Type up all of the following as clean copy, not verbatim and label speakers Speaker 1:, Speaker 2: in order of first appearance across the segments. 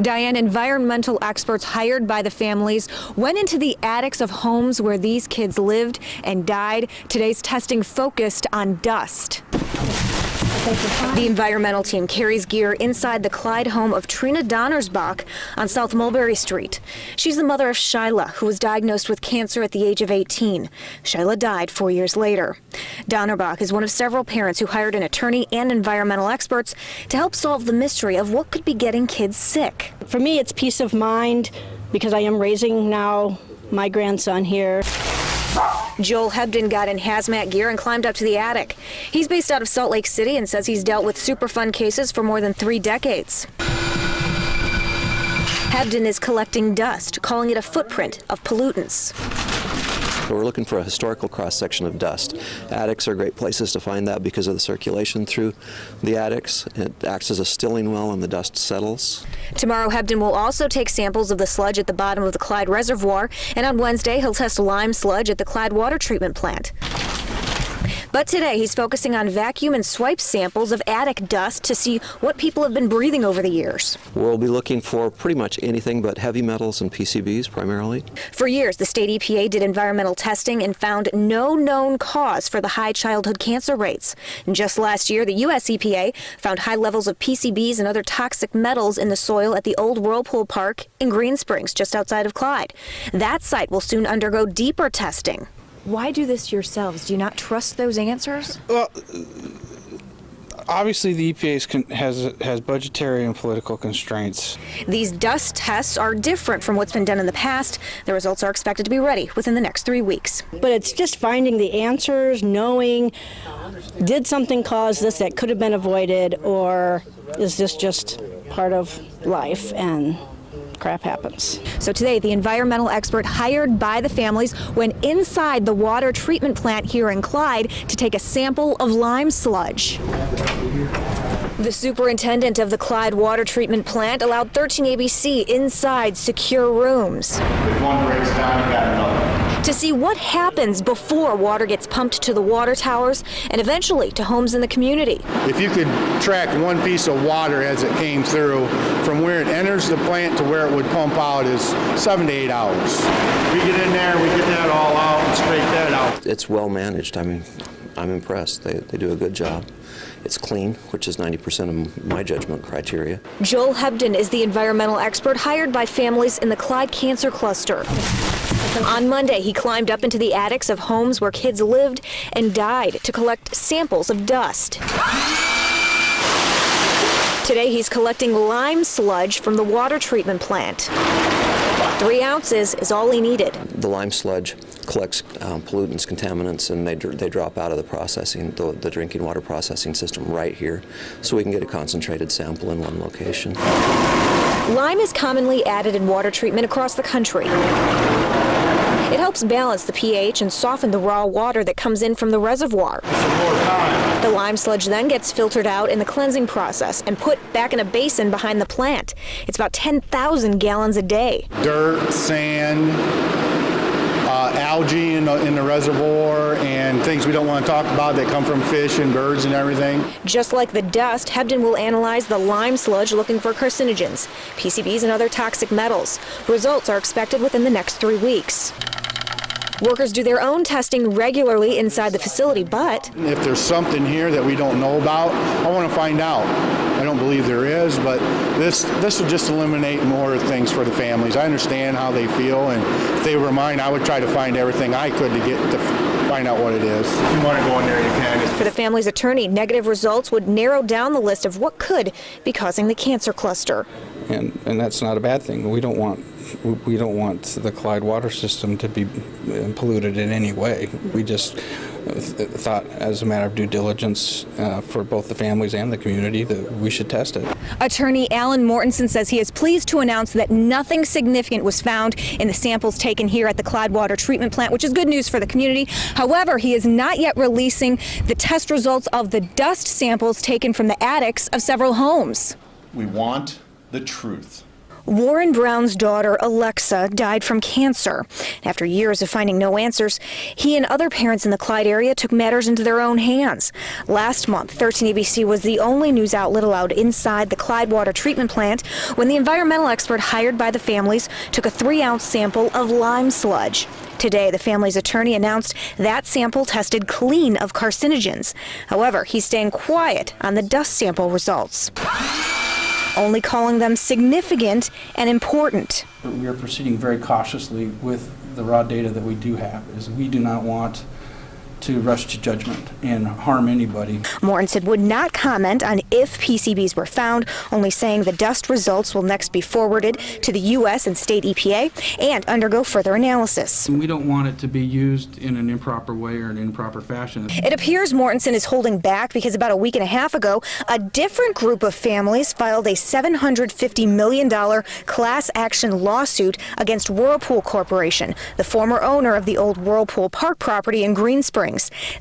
Speaker 1: Diane, environmental experts hired by the families went into the attics of homes where these kids lived and died. Today's testing focused on dust. The environmental team carries gear inside the Clyde home of Trina Donnersbach on South Mulberry Street. She's the mother of Shyla, who was diagnosed with cancer at the age of 18. Shyla died 4 years later. Donnerbach is one of several parents who hired an attorney and environmental experts to help solve the mystery of what could be getting kids sick.
Speaker 2: For me, it's peace of mind because I am raising now my grandson here.
Speaker 1: Joel Hebden got in hazmat gear and climbed up to the attic. He's based out of Salt Lake City and says he's dealt with Superfund cases for more than 3 decades. Hebden is collecting dust, calling it a footprint of pollutants.
Speaker 3: We're looking for a historical cross-section of dust. Attics are great places to find that because of the circulation through the attics. It acts as a stilling well and the dust settles.
Speaker 1: Tomorrow, Hebden will also take samples of the sludge at the bottom of the Clyde Reservoir, and on Wednesday, he'll test lime sludge at the Clyde Water Treatment Plant. But today, he's focusing on vacuum and swipe samples of attic dust to see what people have been breathing over the years.
Speaker 3: We'll be looking for pretty much anything but heavy metals and PCBs primarily.
Speaker 1: For years, the state EPA did environmental testing and found no known cause for the high childhood cancer rates. And just last year, the U.S. EPA found high levels of PCBs and other toxic metals in the soil at the old Whirlpool Park in Green Springs, just outside of Clyde. That site will soon undergo deeper testing. Why do this yourselves? Do you not trust those answers?
Speaker 4: Well, obviously the EPA has budgetary and political constraints.
Speaker 1: These dust tests are different from what's been done in the past. The results are expected to be ready within the next 3 weeks.
Speaker 2: But it's just finding the answers, knowing, did something cause this that could have been avoided, or is this just part of life and crap happens.
Speaker 1: So today, the environmental expert hired by the families went inside the water treatment plant here in Clyde to take a sample of lime sludge. The superintendent of the Clyde water treatment plant allowed 13 ABC inside secure rooms.
Speaker 5: If one breaks down, you got another.
Speaker 1: To see what happens before water gets pumped to the water towers and eventually to homes in the community.
Speaker 5: If you could track one piece of water as it came through from where it enters the plant to where it would pump out is 7 to 8 hours. We get in there, we get that all out and scrape that out.
Speaker 3: It's well managed. I mean, I'm impressed. They do a good job. It's clean, which is 90% of my judgment criteria.
Speaker 1: Joel Hebden is the environmental expert hired by families in the Clyde Cancer Cluster. On Monday, he climbed up into the attics of homes where kids lived and died to collect samples of dust. Today, he's collecting lime sludge from the water treatment plant. 3 ounces is all he needed.
Speaker 3: The lime sludge collects pollutants, contaminants, and they drop out of the processing, the drinking water processing system right here, so we can get a concentrated sample in one location.
Speaker 1: Lime is commonly added in water treatment across the country. It helps balance the pH and soften the raw water that comes in from the reservoir. The lime sludge then gets filtered out in the cleansing process and put back in a basin behind the plant. It's about 10,000 gallons a day.
Speaker 5: Dirt, sand, algae in the reservoir, and things we don't want to talk about that come from fish and birds and everything.
Speaker 1: Just like the dust, Hebden will analyze the lime sludge looking for carcinogens, PCBs, and other toxic metals. Results are expected within the next 3 weeks. Workers do their own testing regularly inside the facility, but
Speaker 5: If there's something here that we don't know about, I want to find out. I don't believe there is, but this will just eliminate more things for the families. I understand how they feel, and if they were mine, I would try to find everything I could to get to find out what it is. If you want to go in there, you can.
Speaker 1: For the family's attorney, negative results would narrow down the list of what could be causing the cancer cluster.
Speaker 4: And that's not a bad thing. We don't want the Clyde water system to be polluted in any way. We just thought, as a matter of due diligence for both the families and the community, that we should test it.
Speaker 1: Attorney Alan Mortensen says he is pleased to announce that nothing significant was found in the samples taken here at the Clyde water treatment plant, which is good news for the community. However, he is not yet releasing the test results of the dust samples taken from the attics of several homes.
Speaker 6: We want the truth.
Speaker 1: Warren Brown's daughter, Alexa, died from cancer. After years of finding no answers, he and other parents in the Clyde area took matters into their own hands. Last month, 13 ABC was the only news outlet allowed inside the Clyde water treatment plant when the environmental expert hired by the families took a 3-ounce sample of lime sludge. Today, the family's attorney announced that sample tested clean of carcinogens. However, he's staying quiet on the dust sample results, only calling them significant and important.
Speaker 4: We are proceeding very cautiously with the raw data that we do have, as we do not want to rush to judgment and harm anybody.
Speaker 1: Mortensen would not comment on if PCBs were found, only saying the dust results will next be forwarded to the U.S. and state EPA and undergo further analysis.
Speaker 4: We don't want it to be used in an improper way or an improper fashion.
Speaker 1: It appears Mortensen is holding back because about a week and a half ago, a different group of families filed a $750 million class action lawsuit against Whirlpool Corporation, the former owner of the old Whirlpool Park property in Green Springs.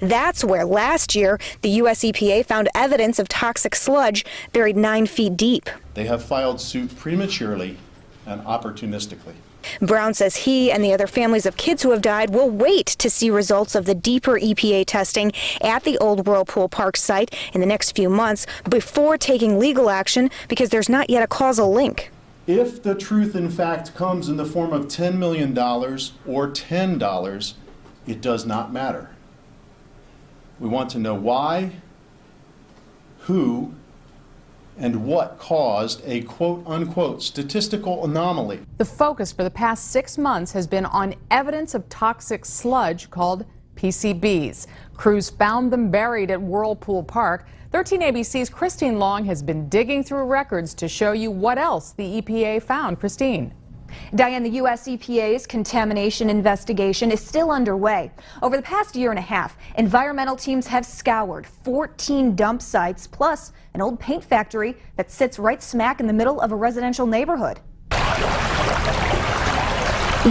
Speaker 1: That's where last year the U.S. EPA found evidence of toxic sludge buried 9 feet deep.
Speaker 6: They have filed suit prematurely and opportunistically.
Speaker 1: Brown says he and the other families of kids who have died will wait to see results of the deeper EPA testing at the old Whirlpool Park site in the next few months before taking legal action because there's not yet a causal link.
Speaker 6: If the truth in fact comes in the form of $10 million or $10, it does not matter. We want to know why, who, and what caused a quote-unquote statistical anomaly.
Speaker 7: The focus for the past 6 months has been on evidence of toxic sludge called PCBs. Crews found them buried at Whirlpool Park. 13 ABC's Christine Long has been digging through records to show you what else the EPA found. Christine.
Speaker 1: Diane, the U.S. EPA's contamination investigation is still underway. Over the past year and a half, environmental teams have scoured 14 dump sites, plus an old paint factory that sits right smack in the middle of a residential neighborhood.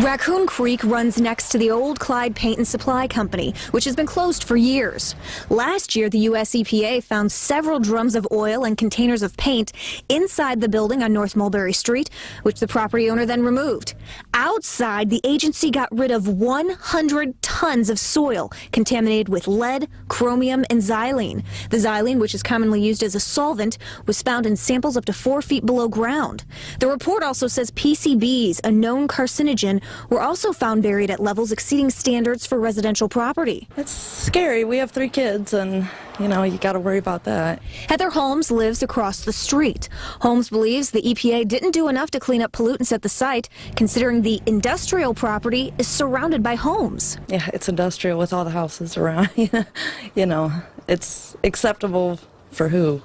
Speaker 1: Raccoon Creek runs next to the old Clyde Paint and Supply Company, which has been closed for years. Last year, the U.S. EPA found several drums of oil and containers of paint inside the building on North Mulberry Street, which the property owner then removed. Outside, the agency got rid of 100 tons of soil contaminated with lead, chromium, and xylene. The xylene, which is commonly used as a solvent, was found in samples up to 4 feet below ground. The report also says PCBs, a known carcinogen, were also found buried at levels exceeding standards for residential property.
Speaker 8: It's scary. We have 3 kids and, you got to worry about that.
Speaker 1: Heather Holmes lives across the street. Holmes believes the EPA didn't do enough to clean up pollutants at the site, considering the industrial property is surrounded by homes.
Speaker 8: Yeah, it's industrial with all the houses around. It's acceptable for who?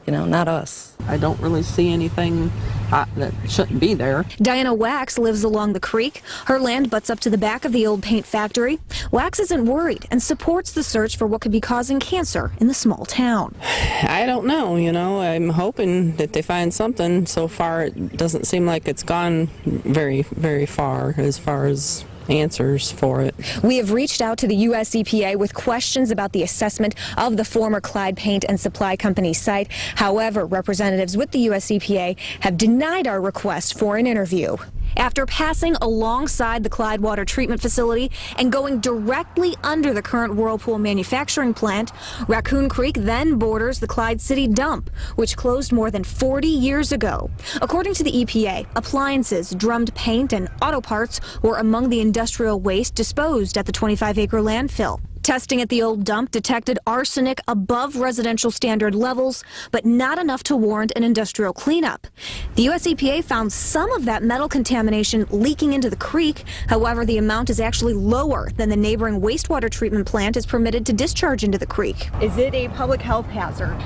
Speaker 8: Not us.
Speaker 9: I don't really see anything that shouldn't be there.
Speaker 1: Diana Wax lives along the creek. Her land butts up to the back of the old paint factory. Wax isn't worried and supports the search for what could be causing cancer in the small town.
Speaker 9: I don't know, I'm hoping that they find something. So far, it doesn't seem like it's gone very, very far as answers for it.
Speaker 1: We have reached out to the U.S. EPA with questions about the assessment of the former Clyde Paint and Supply Company site. However, representatives with the U.S. EPA have denied our request for an interview. After passing alongside the Clyde water treatment facility and going directly under the current Whirlpool manufacturing plant, Raccoon Creek then borders the Clyde City dump, which closed more than 40 years ago. According to the EPA, appliances, drummed paint, and auto parts were among the industrial waste disposed at the 25-acre landfill. Testing at the old dump detected arsenic above residential standard levels, but not enough to warrant an industrial cleanup. The U.S. EPA found some of that metal contamination leaking into the creek. However, the amount is actually lower than the neighboring wastewater treatment plant is permitted to discharge into the creek. Is it a public health hazard?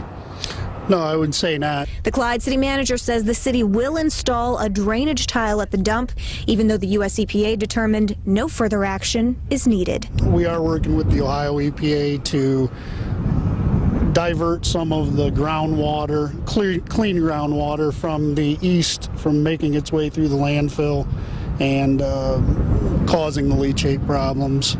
Speaker 10: No, I would say not.
Speaker 1: The Clyde city manager says the city will install a drainage tile at the dump, even though the U.S. EPA determined no further action is needed.
Speaker 10: We are working with the Ohio EPA to divert some of the groundwater, clean groundwater from the east from making its way through the landfill and causing the leachate problems.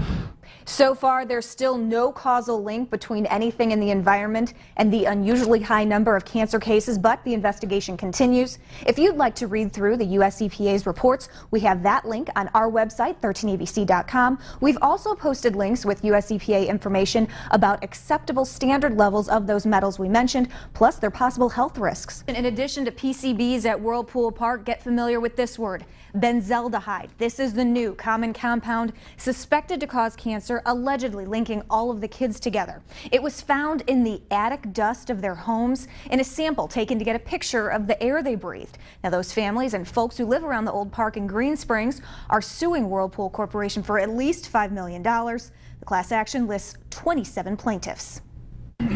Speaker 1: So far, there's still no causal link between anything in the environment and the unusually high number of cancer cases, but the investigation continues. If you'd like to read through the U.S. EPA's reports, we have that link on our website, 13abc.com. We've also posted links with U.S. EPA information about acceptable standard levels of those metals we mentioned, plus their possible health risks. In addition to PCBs at Whirlpool Park, get familiar with this word, Benzaldehyde. This is the new common compound suspected to cause cancer, allegedly linking all of the kids together. It was found in the attic dust of their homes in a sample taken to get a picture of the air they breathed. Now, those families and folks who live around the old park in Green Springs are suing Whirlpool Corporation for at least $5 million. The class action lists 27 plaintiffs.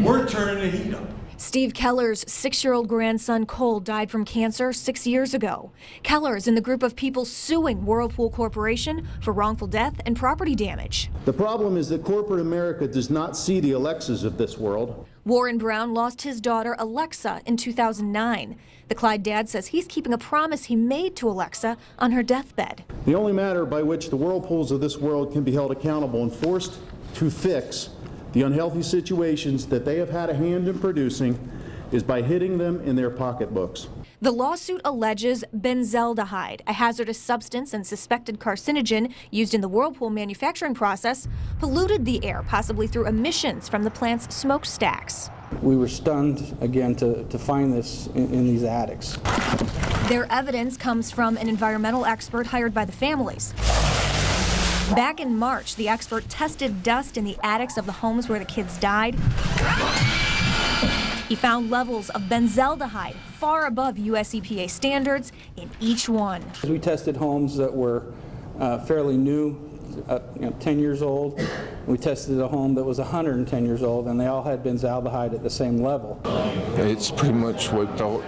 Speaker 11: We're turning the heat up.
Speaker 1: Steve Keller's 6-year-old grandson Cole died from cancer 6 years ago. Keller is in the group of people suing Whirlpool Corporation for wrongful death and property damage.
Speaker 6: The problem is that corporate America does not see the Alexas of this world.
Speaker 1: Warren Brown lost his daughter Alexa in 2009. The Clyde dad says he's keeping a promise he made to Alexa on her deathbed.
Speaker 6: The only matter by which the Whirlpools of this world can be held accountable and forced to fix the unhealthy situations that they have had a hand in producing is by hitting them in their pocketbooks.
Speaker 1: The lawsuit alleges Benzaldehyde, a hazardous substance and suspected carcinogen used in the Whirlpool manufacturing process, polluted the air, possibly through emissions from the plant's smokestacks.
Speaker 4: We were stunned again to find this in these attics.
Speaker 1: Their evidence comes from an environmental expert hired by the families. Back in March, the expert tested dust in the attics of the homes where the kids died. He found levels of Benzaldehyde far above U.S. EPA standards in each one.
Speaker 4: We tested homes that were fairly new, 10 years old. We tested a home that was 110 years old, and they all had Benzaldehyde at the same level.
Speaker 11: It's pretty much wiped out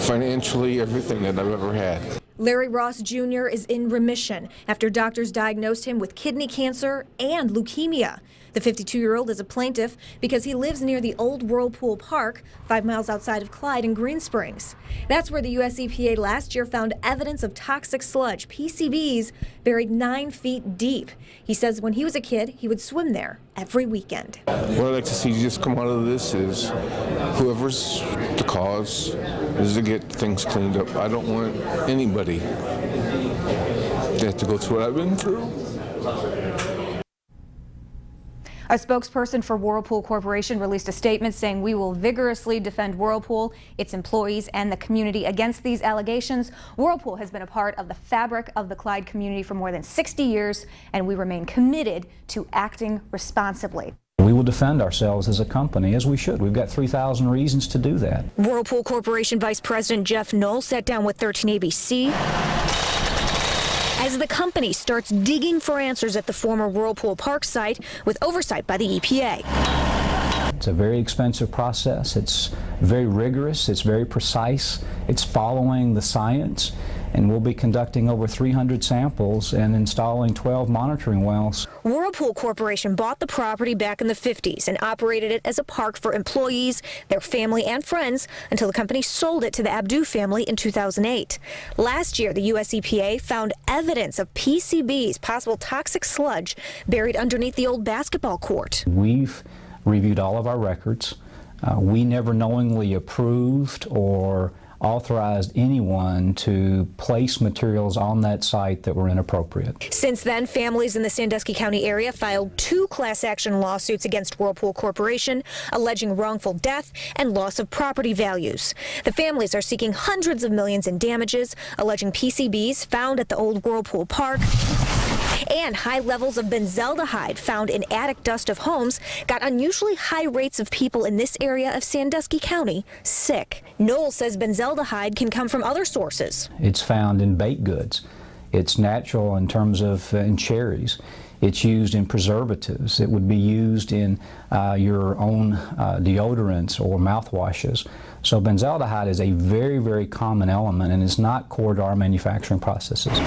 Speaker 11: financially everything that I've ever had.
Speaker 1: Larry Ross Jr. is in remission after doctors diagnosed him with kidney cancer and leukemia. The 52-year-old is a plaintiff because he lives near the old Whirlpool Park, 5 miles outside of Clyde in Green Springs. That's where the U.S. EPA last year found evidence of toxic sludge, PCBs, buried 9 feet deep. He says when he was a kid, he would swim there every weekend.
Speaker 11: What I'd like to see just come out of this is whoever's the cause is to get things cleaned up. I don't want anybody to have to go through what I've been through.
Speaker 1: A spokesperson for Whirlpool Corporation released a statement saying, "We will vigorously defend Whirlpool, its employees, and the community against these allegations. Whirlpool has been a part of the fabric of the Clyde community for more than 60 years, and we remain committed to acting responsibly."
Speaker 12: We will defend ourselves as a company, as we should. We've got 3,000 reasons to do that.
Speaker 1: Whirlpool Corporation Vice President Jeff Knoll sat down with 13 ABC as the company starts digging for answers at the former Whirlpool Park site with oversight by the EPA.
Speaker 12: It's a very expensive process. It's very rigorous. It's very precise. It's following the science. And we'll be conducting over 300 samples and installing 12 monitoring wells.
Speaker 1: Whirlpool Corporation bought the property back in the 50s and operated it as a park for employees, their family, and friends until the company sold it to the Abdu family in 2008. Last year, the U.S. EPA found evidence of PCBs, possible toxic sludge, buried underneath the old basketball court.
Speaker 12: We've reviewed all of our records. We never knowingly approved or authorized anyone to place materials on that site that were inappropriate.
Speaker 1: Since then, families in the Sandusky County area filed 2 class action lawsuits against Whirlpool Corporation, alleging wrongful death and loss of property values. The families are seeking hundreds of millions in damages, alleging PCBs found at the old Whirlpool Park and high levels of Benzaldehyde found in attic dust of homes got unusually high rates of people in this area of Sandusky County sick. Knoll says Benzaldehyde can come from other sources.
Speaker 12: It's found in baked goods. It's natural in terms of in cherries. It's used in preservatives. It would be used in your own deodorants or mouthwashes. So Benzaldehyde is a very, very common element and is not core to our manufacturing processes.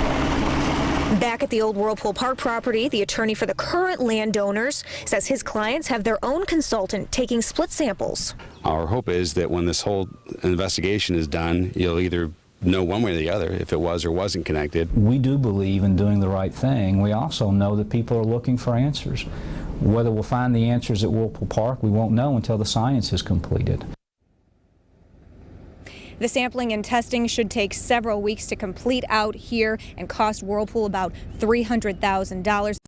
Speaker 1: Back at the old Whirlpool Park property, the attorney for the current landowners says his clients have their own consultant taking split samples.
Speaker 13: Our hope is that when this whole investigation is done, you'll either know one way or the other if it was or wasn't connected.
Speaker 12: We do believe in doing the right thing. We also know that people are looking for answers. Whether we'll find the answers at Whirlpool Park, we won't know until the science is completed.
Speaker 1: The sampling and testing should take several weeks to complete out here and cost Whirlpool about $300,000.